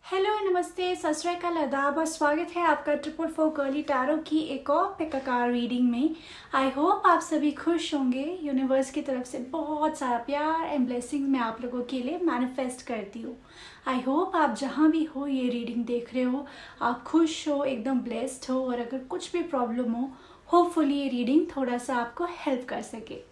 Hello नमस्ते सत श्री अकाल आदाब और स्वागत है आपका 444 गर्ली टैरो की एक और पिकाकार रीडिंग में। आई होप आप सभी खुश होंगे। यूनिवर्स की तरफ से बहुत सारा प्यार एंड ब्लेसिंग मैं आप लोगों के लिए मैनिफेस्ट करती हूँ। आई होप आप जहाँ भी हो ये रीडिंग देख रहे हो आप खुश हो, एकदम ब्लेस्ड हो, और अगर कुछ भी प्रॉब्लम हो होपफुली ये रीडिंग थोड़ा सा आपको हेल्प कर सके।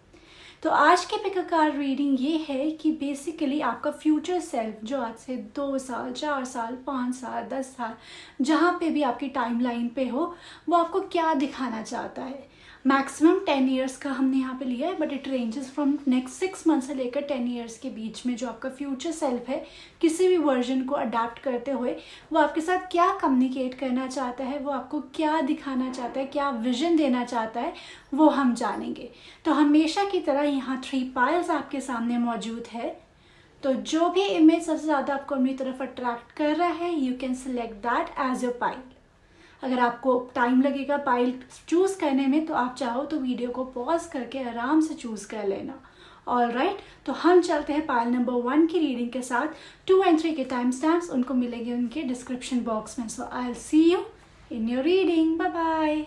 तो आज के पिकाकार रीडिंग ये है कि बेसिकली आपका फ्यूचर सेल्फ जो आज से 2 साल 4 साल 5 साल 10 साल जहाँ पे भी आपकी टाइमलाइन पे हो वो आपको क्या दिखाना चाहता है। मैक्सिमम 10 इयर्स का हमने यहाँ पे लिया है, but it ranges from next 6 month से लेकर 10 इयर्स के बीच में जो आपका फ्यूचर सेल्फ है किसी भी वर्जन को अडेप्ट करते हुए वो आपके साथ क्या कम्युनिकेट करना चाहता है, वो आपको क्या दिखाना चाहता है, क्या विजन देना चाहता है, वो हम जानेंगे। तो हमेशा की तरह यहाँ 3 पाइल्स आपके सामने मौजूद है। तो जो भी इमेज सबसे ज़्यादा आपको अपनी तरफ अट्रैक्ट कर रहा है you can select that as your pile. अगर आपको टाइम लगेगा पाइल चूज़ करने में तो आप चाहो तो वीडियो को पॉज करके आराम से चूज़ कर लेना। ऑल राइट, तो हम चलते हैं पाइल नंबर 1 की रीडिंग के साथ। 2 और 3 के टाइम स्टैम्प्स उनको मिलेंगे उनके डिस्क्रिप्शन बॉक्स में। So I will see you in your reading. Bye bye.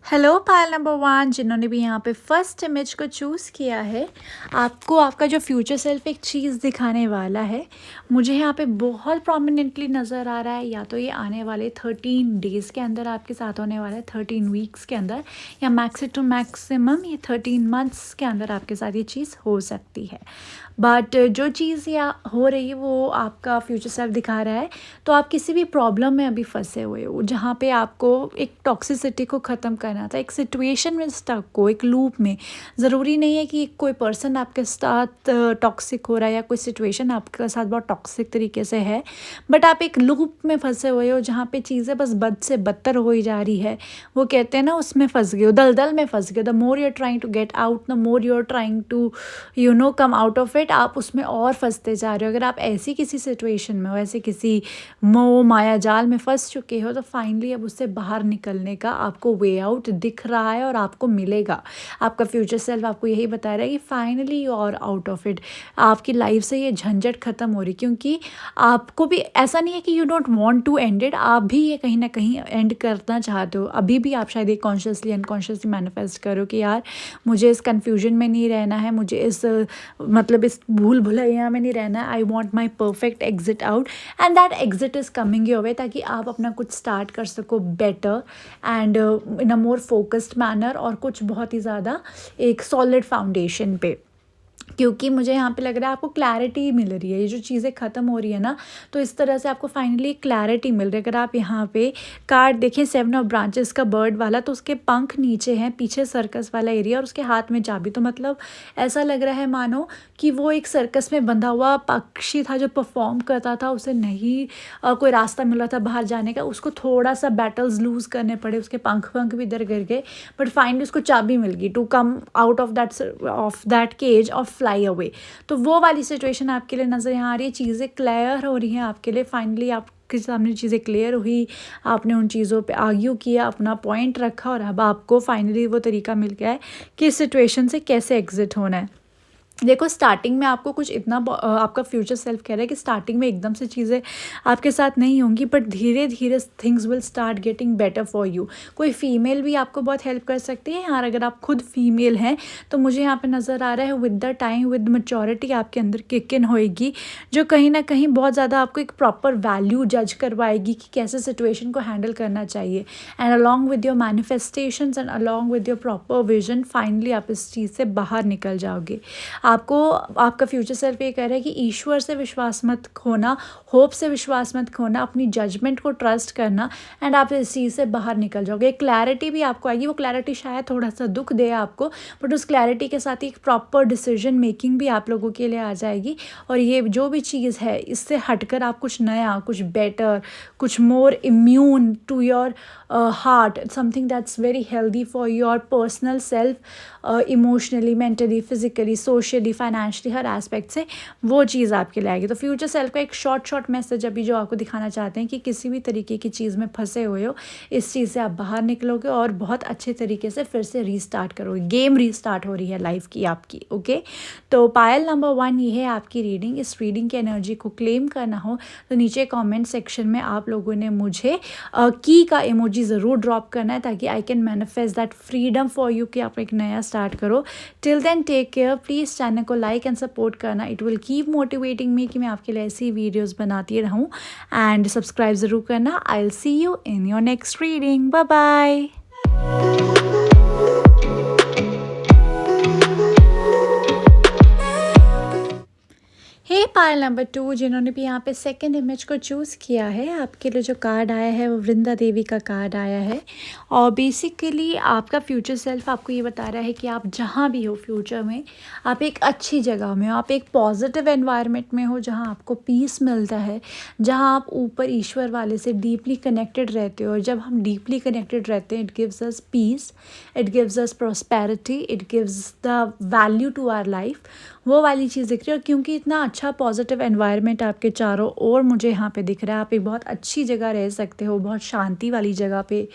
Hello Payal number 1 जिन्होंने भी यहाँ पे फर्स्ट इमेज को चूज़ किया है, आपको आपका जो फ्यूचर सेल्फ एक चीज़ दिखाने वाला है। मुझे यहाँ पे बहुत प्रोमिनेंटली नज़र आ रहा है, या तो ये आने वाले 13 डेज़ के अंदर आपके साथ होने वाला है, 13 वीक्स के अंदर, या मैक्सिमम ये 13 मंथ्स के अंदर आपके साथ ये चीज़ हो सकती है। बट जो चीज़ या हो रही है वो आपका फ्यूचर सेल्फ दिखा रहा है। तो आप किसी भी प्रॉब्लम में अभी फंसे हुए हो जहाँ पे आपको एक टॉक्सिसिटी को ख़त्म करना था, एक सिचुएशन में स्टक हो, एक लूप में। ज़रूरी नहीं है कि कोई पर्सन आपके साथ टॉक्सिक हो रहा है या कोई सिचुएशन आपके साथ बहुत टॉक्सिक तरीके से है, बट आप एक लूप में फंसे हुए हो जहाँ पे चीज़ें बस बद से बदतर हो ही जा रही है। वो कहते हैं ना, उसमें फंस गए हो, दलदल में फंस गए। The more you are trying to get out the more you are trying to come out of it, आप उसमें और फंसते जा रहे हो। अगर आप ऐसी किसी सिचुएशन में हो, ऐसे किसी मोह माया जाल में फंस चुके हो, तो फाइनली अब उससे बाहर निकलने का आपको वे आउट दिख रहा है और आपको मिलेगा। आपका फ्यूचर सेल्फ आपको यही बता रहा है कि finally you are out of it. आपकी लाइफ से ये झंझट खत्म हो रही, क्योंकि आपको भी ऐसा नहीं है कि you don't want to end it, आप भी ये कहीं ना कहीं एंड करना चाहते हो। अभी भी आप शायद ये कॉन्शियसली अनकॉन्शियसली मैनिफेस्ट करो कि यार मुझे इस कन्फ्यूजन में नहीं रहना है, मुझे इस इस भूल भुलैया में नहीं रहना है। I want my perfect exit out and that exit is coming your way, ताकि आप अपना कुछ स्टार्ट कर सको better and in a more focused manner, और कुछ बहुत ही ज़्यादा एक सॉलिड फाउंडेशन पे। क्योंकि मुझे यहाँ पे लग रहा है आपको क्लैरिटी मिल रही है। ये जो चीज़ें ख़त्म हो रही है ना, तो इस तरह से आपको फाइनली क्लैरिटी मिल रही है। अगर आप यहाँ पे कार्ड देखें 7 ऑफ ब्रांचेस का बर्ड वाला, तो उसके पंख नीचे हैं, पीछे सर्कस वाला एरिया, और उसके हाथ में चाबी। तो मतलब ऐसा लग रहा है मानो कि वो एक सर्कस में बंधा हुआ पक्षी था जो परफॉर्म करता था, उसे नहीं कोई रास्ता मिला था बाहर जाने का, उसको थोड़ा सा बैटल्स लूज़ करने पड़े, उसके पंख भी इधर गिर गए, बट फाइनली उसको चाबी मिल गई to come out of that cage of fly away. तो वो वाली सिचुएशन आपके लिए नज़र यहाँ आ रही है। चीज़ें क्लियर हो रही हैं आपके लिए। फाइनली आपके सामने चीज़ें क्लियर हुई, आपने उन चीज़ों पे आर्ग्यू किया, अपना पॉइंट रखा, और अब आपको फाइनली वो तरीका मिल गया है कि इस सिचुएशन से कैसे एग्जिट होना है। देखो, स्टार्टिंग में आपको कुछ इतना आपका फ्यूचर सेल्फ कह रहा है कि स्टार्टिंग में एकदम से चीज़ें आपके साथ नहीं होंगी, बट धीरे धीरे things will start getting better for you. कोई फीमेल भी आपको बहुत हेल्प कर सकती है यार। अगर आप खुद फीमेल हैं तो मुझे यहाँ पे नज़र आ रहा है with the time, with maturity आपके अंदर किक इन होएगी, जो कहीं ना कहीं बहुत ज़्यादा आपको एक प्रॉपर वैल्यू जज करवाएगी कि कैसे सिचुएशन को हैंडल करना चाहिए। And along with your manifestations and along with your proper vision, finally आप इस चीज़ से बाहर निकल जाओगे। आपको आपका फ्यूचर सेल्फ ये कह रहा है कि ईश्वर से विश्वास मत खोना, होप से विश्वास मत खोना, अपनी जजमेंट को ट्रस्ट करना, एंड आप इस चीज़ से बाहर निकल जाओगे। एक क्लैरिटी भी आपको आएगी। वो क्लैरिटी शायद थोड़ा सा दुख दे आपको, बट उस क्लैरिटी के साथ ही एक प्रॉपर डिसीजन मेकिंग भी आप लोगों के लिए आ जाएगी। और ये जो भी चीज़ है इससे हटकर आप कुछ नया, कुछ बेटर, कुछ more immune to your heart, something that's very healthy for your personal self, emotionally, mentally, physically, socially, mentally, financially, हर एस्पेक्ट से वो चीज़ आपके लिए आएगी। तो फ्यूचर सेल्फ का एक शॉर्ट मैसेज अभी जो आपको दिखाना चाहते हैं कि किसी भी तरीके की चीज़ में फंसे हुए हो, इस चीज़ से आप बाहर निकलोगे और बहुत अच्छे तरीके से फिर से रीस्टार्ट करोगे। गेम रीस्टार्ट हो रही है लाइफ की आपकी। ओके, तो पायल नंबर 1 ये है आपकी रीडिंग। इस रीडिंग की एनर्जी को क्लेम करना हो तो नीचे कमेंट सेक्शन में आप लोगों ने मुझे की का इमोजी ज़रूर ड्रॉप करना है, ताकि I can manifest that freedom for you कि आप एक नया स्टार्ट करो। Till then take care. Please channel को लाइक एंड सपोर्ट करना, it will keep motivating me कि मैं आपके लिए ऐसी वीडियोज़ बनाती रहूँ। एंड सब्सक्राइब ज़रूर करना। I will see you in your next reading. Bye bye. Hey pile number 2 जिन्होंने भी यहाँ पे सेकंड इमेज को चूज़ किया है, आपके लिए जो कार्ड आया है वो वृंदा देवी का कार्ड आया है। और बेसिकली आपका फ्यूचर सेल्फ आपको ये बता रहा है कि आप जहाँ भी हो फ्यूचर में, आप एक अच्छी जगह में हो, आप एक पॉजिटिव एनवायरनमेंट में हो जहाँ आपको पीस मिलता है, जहाँ आप ऊपर ईश्वर वाले से डीपली कनेक्टेड रहते हो। और जब हम डीपली कनेक्टेड रहते हैं, it gives us peace, it gives us prosperity, it gives the value to our life. वो वाली चीज़ दिख रही है। और क्योंकि इतना अच्छा पॉजिटिव एनवायरनमेंट आपके चारों ओर मुझे यहाँ पे दिख रहा है, आप एक बहुत अच्छी जगह रह सकते हो, बहुत शांति वाली जगह पे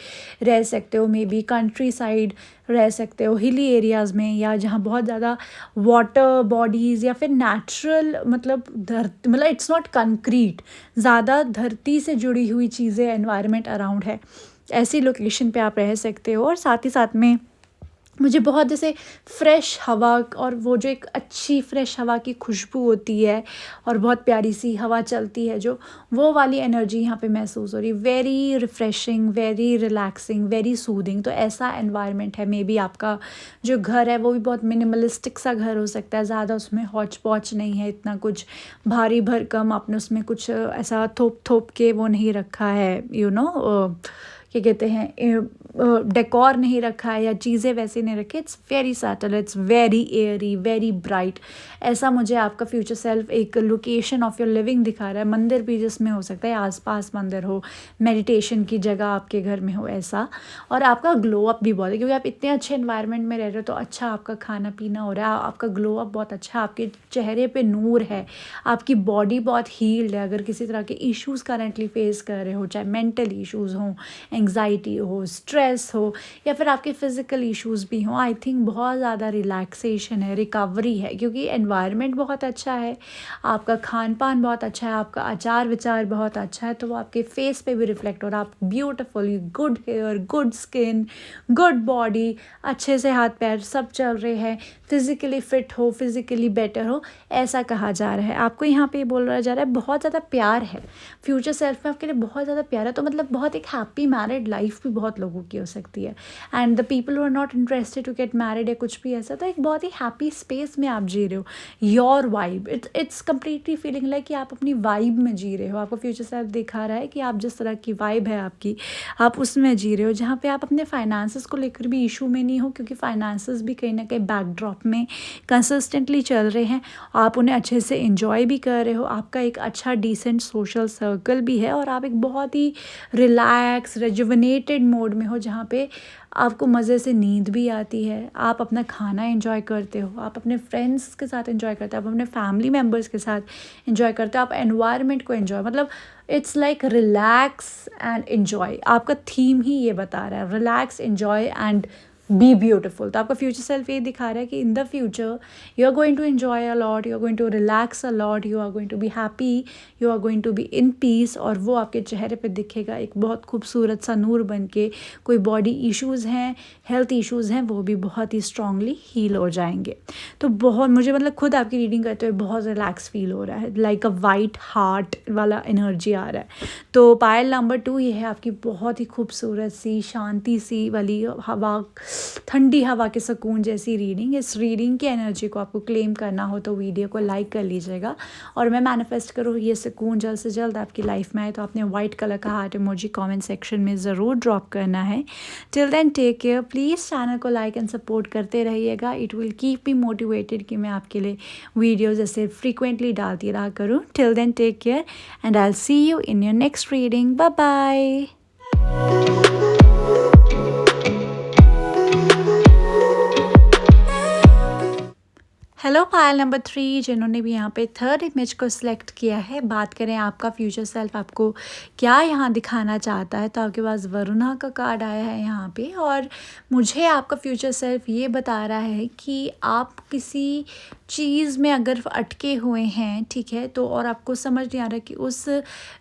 रह सकते हो, मे बी कंट्री साइड रह सकते हो, हिली एरियाज़ में, या जहाँ बहुत ज़्यादा वाटर बॉडीज़ या फिर नेचुरल मतलब धरती, मतलब इट्स नॉट कंक्रीट, ज़्यादा धरती से जुड़ी हुई चीज़ें एनवायरनमेंट अराउंड है, ऐसी लोकेशन पे आप रह सकते हो। और साथ ही साथ में मुझे बहुत जैसे फ्रेश हवा, और वो जो एक अच्छी फ्रेश हवा की खुशबू होती है और बहुत प्यारी सी हवा चलती है, जो वो वाली एनर्जी यहाँ पे महसूस हो रही है। Very refreshing, very relaxing, very soothing. तो ऐसा एनवायरनमेंट है। मे बी आपका जो घर है वो भी बहुत मिनिमलिस्टिक सा घर हो सकता है, ज़्यादा उसमें हौच पौच नहीं है, इतना कुछ भारी भरकम आपने उसमें कुछ ऐसा थोप के वो नहीं रखा है, क्या कहते हैं, डेकोर नहीं रखा है या चीज़ें वैसे नहीं रखी। It's very subtle, it's very Airy, very bright. ऐसा मुझे आपका फ्यूचर सेल्फ एक लोकेशन ऑफ योर लिविंग दिखा रहा है। मंदिर भी जिसमें हो सकता है, आसपास मंदिर हो, मेडिटेशन की जगह आपके घर में हो, ऐसा। और आपका ग्लो अप भी बहुत है, क्योंकि आप इतने अच्छे एनवायरनमेंट में रह रहे हो, तो अच्छा आपका खाना पीना हो रहा है, आपका ग्लो अप बहुत अच्छा, आपके चेहरे पे नूर है, आपकी बॉडी बहुत हील्ड है। अगर किसी तरह के इश्यूज़ करंटली फेस कर रहे हो, चाहे मेंटल इश्यूज़ हों, एंग्जाइटी हो, स्ट्रेस हो, या फिर आपके फिज़िकल इश्यूज़ भी हों, आई थिंक बहुत ज़्यादा रिलैक्सेशन है, रिकवरी है, क्योंकि एनवायरनमेंट बहुत अच्छा है, आपका खान पान बहुत अच्छा है, आपका आचार विचार बहुत अच्छा है, तो वो आपके फेस पे भी रिफ्लेक्ट हो रहा है। आप beautiful, good hair, good skin, good body, अच्छे से हाथ पैर सब चल रहे हैं, फिज़िकली फ़िट हो, फिज़िकली बेटर हो, ऐसा कहा जा रहा है। आपको यहाँ पे बोला जा रहा है बहुत ज़्यादा प्यार है, फ्यूचर सेल्फ में आपके लिए बहुत ज़्यादा प्यार है। तो मतलब बहुत एक हैप्पी मैरिड लाइफ भी बहुत लोगों की हो सकती है। And the people who are not interested to get married या कुछ भी ऐसा, तो एक बहुत ही हैप्पी स्पेस में आप जी रहे हो। Your vibe, it's completely feeling like कि आप अपनी वाइब में जी रहे हो। आपको फ्यूचर सेल्फ दिखा रहा है कि आप जिस तरह की वाइब है आपकी, आप उसमें जी रहे हो, जहाँ पे आप अपने फाइनेंसेस को लेकर भी इशू में नहीं हो, क्योंकि फाइनेंसेस भी कहीं ना कहीं बैकड्रॉप में कंसिस्टेंटली चल रहे हैं, आप उन्हें अच्छे से इंजॉय भी कर रहे हो, आपका एक अच्छा डिसेंट सोशल सर्कल भी है, और आप एक बहुत ही रिलैक्स रेजुविनेटेड मोड में हो, जहाँ पे आपको मज़े से नींद भी आती है, आप अपना खाना एंजॉय करते हो, आप अपने फ्रेंड्स के साथ एंजॉय करते हो, आप अपने फैमिली मेम्बर्स के साथ एंजॉय करते हो, आप एनवायरनमेंट को एंजॉय, मतलब it's like relax and enjoy. आपका थीम ही ये बता रहा है, relax, enjoy and be beautiful. तो आपका फ्यूचर सेल्फ ये दिखा रहा है कि in the future you are going to enjoy a lot, you are going to relax a lot, you are going to be happy, you are going to be in peace, और वो आपके चेहरे पे दिखेगा एक बहुत खूबसूरत सा नूर बन के। कोई बॉडी इश्यूज़ हैं, हेल्थ इश्यूज़ हैं, वो भी बहुत ही स्ट्रांगली हील हो जाएंगे। तो बहुत मुझे मतलब खुद आपकी रीडिंग करते हुए बहुत रिलैक्स फील हो रहा है, लाइक अ वाइट हार्ट वाला एनर्जी आ रहा है। तो पायल नंबर 2 ये है आपकी बहुत ही खूबसूरत सी शांति सी वाली हवा, ठंडी हवा के सुकून जैसी रीडिंग। इस रीडिंग की एनर्जी को आपको क्लेम करना हो तो वीडियो को लाइक कर लीजिएगा, और मैं मैनिफेस्ट करूँ ये सुकून जल्द से जल्द आपकी लाइफ में आए, तो आपने वाइट कलर का हार्ट इमोजी कमेंट सेक्शन में ज़रूर ड्रॉप करना है। Till then take care. Please channel को लाइक एंड सपोर्ट करते रहिएगा, it will keep me motivated कि मैं आपके लिए वीडियोज़ ऐसे फ्रीक्वेंटली डालती रहा करूँ। Till then take care and I will see you in your next reading. Bye bye. Hello hello Payal number 3 जिन्होंने भी यहाँ पे थर्ड इमेज को सिलेक्ट किया है। बात करें आपका फ्यूचर सेल्फ आपको क्या यहाँ दिखाना चाहता है, तो आपके पास वरुणा का कार्ड आया है यहाँ पे और मुझे आपका फ्यूचर सेल्फ ये बता रहा है कि आप किसी चीज़ में अगर अटके हुए हैं, ठीक है, तो और आपको समझ नहीं आ रहा कि उस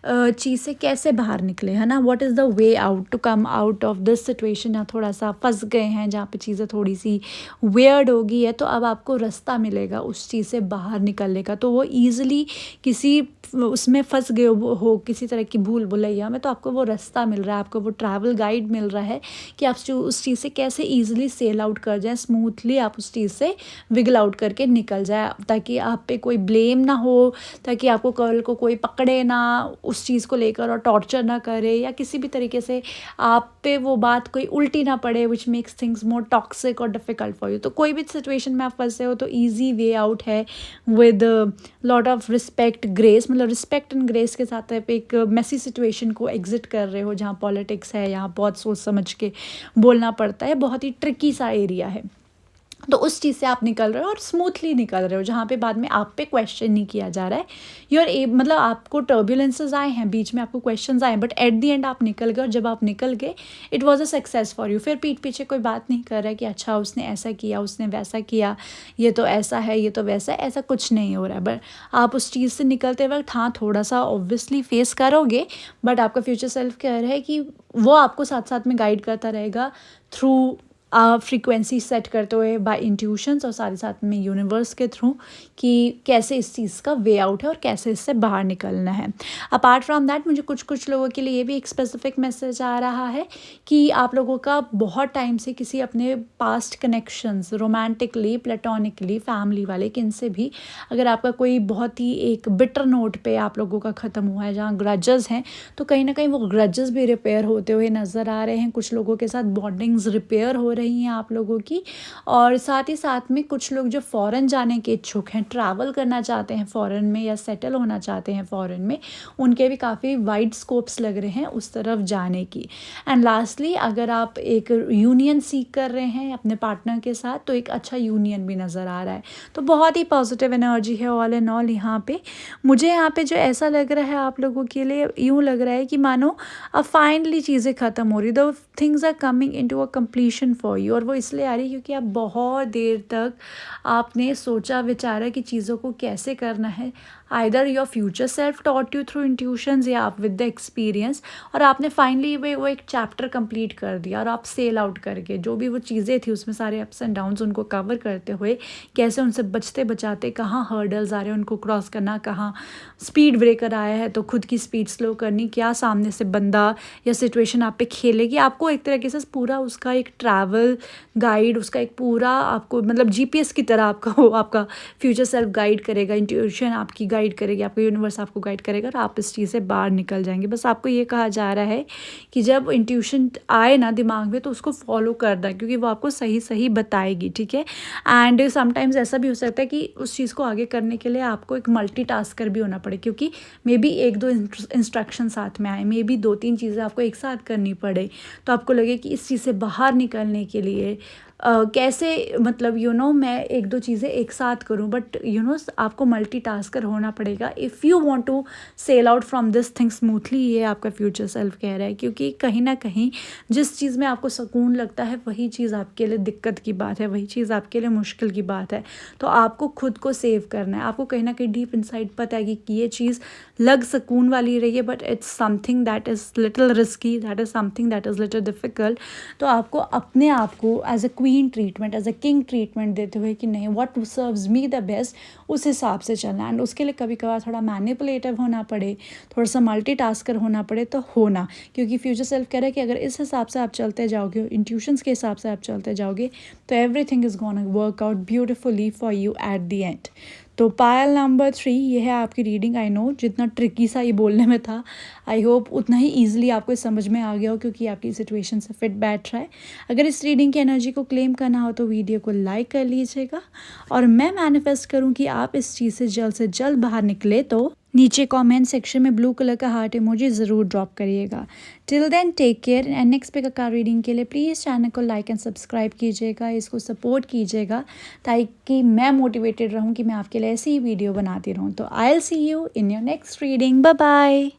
चीज़ से कैसे बाहर निकले, है ना। What is the way out to come out of this situation, या थोड़ा सा फंस गए हैं जहाँ पे चीज़ें थोड़ी सी वियर्ड हो गई है, तो अब आपको रास्ता मिलेगा उस चीज़ से बाहर निकलने का। तो वो ईज़िली किसी उसमें फंस गए हो किसी तरह की भूल भुलैया में, तो आपको वो रास्ता मिल रहा है, आपको वो ट्रैवल गाइड मिल रहा है कि आप उस चीज़ से कैसे ईज़िली सेल आउट कर जाएँ, स्मूथली आप उस चीज़ से विगल आउट करके निकल जाए, ताकि आप पे कोई ब्लेम ना हो, ताकि आपको कल को कोई पकड़े ना उस चीज़ को लेकर और टॉर्चर ना करे, या किसी भी तरीके से आप पे वो बात कोई उल्टी ना पड़े which makes things more toxic और डिफ़िकल्ट फॉर यू। तो कोई भी सिचुएशन में आप फंसे हो तो ईजी वे आउट है with lot of respect grace, मतलब रिस्पेक्ट एंड ग्रेस के साथ आप एक मेसी सिचुएशन को एग्जिट कर रहे हो जहाँ पॉलिटिक्स है, यहाँ बहुत सोच समझ के बोलना पड़ता है, बहुत ही ट्रिकी सा एरिया है। तो उस चीज़ से आप निकल रहे हो और स्मूथली निकल रहे हो, जहाँ पे बाद में आप पे क्वेश्चन नहीं किया जा रहा है। मतलब आपको टर्बुलेंसेस आए हैं, बीच में आपको क्वेश्चंस आए, बट एट द एंड आप निकल गए, और जब आप निकल गए it was a success for you. फिर पीठ पीछे कोई बात नहीं कर रहा है कि अच्छा उसने ऐसा किया, उसने वैसा किया, ये तो ऐसा है, ये तो वैसा है, ऐसा कुछ नहीं हो रहा है। बट आप उस चीज़ से निकलते वक्त हाँ थोड़ा सा ऑब्वियसली फेस करोगे, बट आपका फ्यूचर सेल्फ कह रहा है कि वो आपको साथ साथ में गाइड करता रहेगा थ्रू फ्रीक्वेंसी सेट करते हुए बाय इंट्यूशंस, और साथ ही साथ में यूनिवर्स के थ्रू कि कैसे इस चीज़ का वे आउट है और कैसे इससे बाहर निकलना है। अपार्ट फ्रॉम दैट मुझे कुछ लोगों के लिए ये भी एक स्पेसिफिक मैसेज आ रहा है कि आप लोगों का बहुत टाइम से किसी अपने पास्ट कनेक्शंस, रोमांटिकली, प्लेटोनिकली, फैमिली वाले, किनसे भी अगर आपका कोई बहुत ही एक बिटर नोट पे आप लोगों का ख़त्म हुआ है, जहाँ ग्रजेस हैं, तो कहीं ना कहीं वो ग्रजेस भी रिपेयर होते हुए नज़र आ रहे हैं। कुछ लोगों के साथ बॉन्डिंग्स रिपेयर हो रही हैं आप लोगों की, और साथ ही साथ में कुछ लोग जो फ़ॉरेन जाने के इच्छुक हैं, ट्रैवल करना चाहते हैं फ़ॉरेन में या सेटल होना चाहते हैं फ़ॉरेन में, उनके भी काफ़ी वाइड स्कोप्स लग रहे हैं उस तरफ जाने की। एंड लास्टली अगर आप एक यूनियन सीख कर रहे हैं अपने पार्टनर के साथ, तो एक अच्छा यूनियन भी नज़र आ रहा है। तो बहुत ही पॉजिटिव एनर्जी है ऑल एंड ऑल यहाँ पे। मुझे यहाँ पे जो ऐसा लग रहा है आप लोगों के लिए, यूँ लग रहा है कि मानो अब फाइनली चीज़ें ख़त्म हो रही, the things are coming into a completion for you. और वो इसलिए आ रही है क्योंकि आप बहुत देर तक आपने सोचा विचारा कि चीज़ों को कैसे करना है। Either your future self taught you through intuitions, या आप विद द एक्सपीरियंस, और आपने फाइनली वो एक चैप्टर कंप्लीट कर दिया, और आप सेल आउट करके जो भी वो चीज़ें थी उसमें सारे अप्स एंड डाउन्स उनको कवर करते हुए, कैसे उनसे बचते बचाते कहाँ हर्डल्स आ रहे हैं उनको क्रॉस करना, कहाँ स्पीड ब्रेकर आया है तो खुद की स्पीड स्लो करनी, क्या सामने से बंदा या सिचुएशन आप पे खेलेगी, आपको एक तरीके से पूरा उसका एक ट्रैवल गाइड, उसका एक पूरा आपको मतलब जीपीएस की तरह आपका फ्यूचर सेल्फ गाइड करेगा, इंट्यूशन आपकी गाइड करेगी, आपका यूनिवर्स आपको गाइड करेगा, और आप इस चीज़ से बाहर निकल जाएंगे। बस आपको ये कहा जा रहा है कि जब इंट्यूशन आए ना दिमाग में, तो उसको फॉलो करना, क्योंकि वो आपको सही सही बताएगी, ठीक है। एंड समटाइम्स ऐसा भी हो सकता है कि उस चीज़ को आगे करने के लिए आपको एक मल्टीटास्कर भी होना पड़े, क्योंकि मे बी एक दो इंस्ट्रक्शन साथ में आए, मे बी दो तीन चीज़ें आपको एक साथ करनी पड़े, तो आपको लगे कि इस चीज़ से बाहर निकलने के लिए कैसे, मतलब मैं एक दो चीज़ें एक साथ करूं, बट आपको मल्टीटास्कर होना पड़ेगा if you want to sell out from this thing smoothly. ये आपका फ्यूचर सेल्फ कह रहा है, क्योंकि कहीं ना कहीं जिस चीज़ में आपको सुकून लगता है वही चीज़ आपके लिए दिक्कत की बात है, वही चीज़ आपके लिए मुश्किल की बात है। तो आपको खुद को सेव करना है, आपको कहीं ना कहीं डीप इनसाइड पता है कि ये चीज़ लग सुकून वाली रही है, but it's something that is little risky, that is something that is little difficult. तो आपको अपने आप को as a queen treatment, as a king treatment देते हुए कि नहीं, what serves me the best, उस हिसाब से चलना। एंड उसके लिए कभी कभार थोड़ा मैनिपुलेटिव होना पड़े, थोड़ा सा मल्टीटास्कर होना पड़े, तो होना, क्योंकि फ्यूचर सेल्फ कह रहा है कि अगर इस हिसाब से आप चलते जाओगे, इंट्यूशंस के हिसाब से आप चलते जाओगे, तो everything is gonna work out beautifully for you at the end. तो पायल नंबर 3 ये है आपकी रीडिंग। आई नो जितना ट्रिकी सा ये बोलने में था, आई होप उतना ही ईजिली आपको समझ में आ गया हो, क्योंकि आपकी सिचुएशन से फिट बैठ रहा है। अगर इस रीडिंग की एनर्जी को क्लेम करना हो तो वीडियो को लाइक कर लीजिएगा, और मैं मैनिफेस्ट करूं कि आप इस चीज़ से जल्द बाहर निकले तो नीचे कमेंट सेक्शन में ब्लू कलर का हार्ट इमोजी ज़रूर ड्रॉप करिएगा। Till then take care and next पे का रीडिंग के लिए प्लीज़ चैनल को लाइक एंड सब्सक्राइब कीजिएगा, इसको सपोर्ट कीजिएगा ताकि मैं मोटिवेटेड रहूँ कि मैं आपके लिए ऐसी ही वीडियो बनाती रहूँ। तो I will see you in your next reading. Bye bye.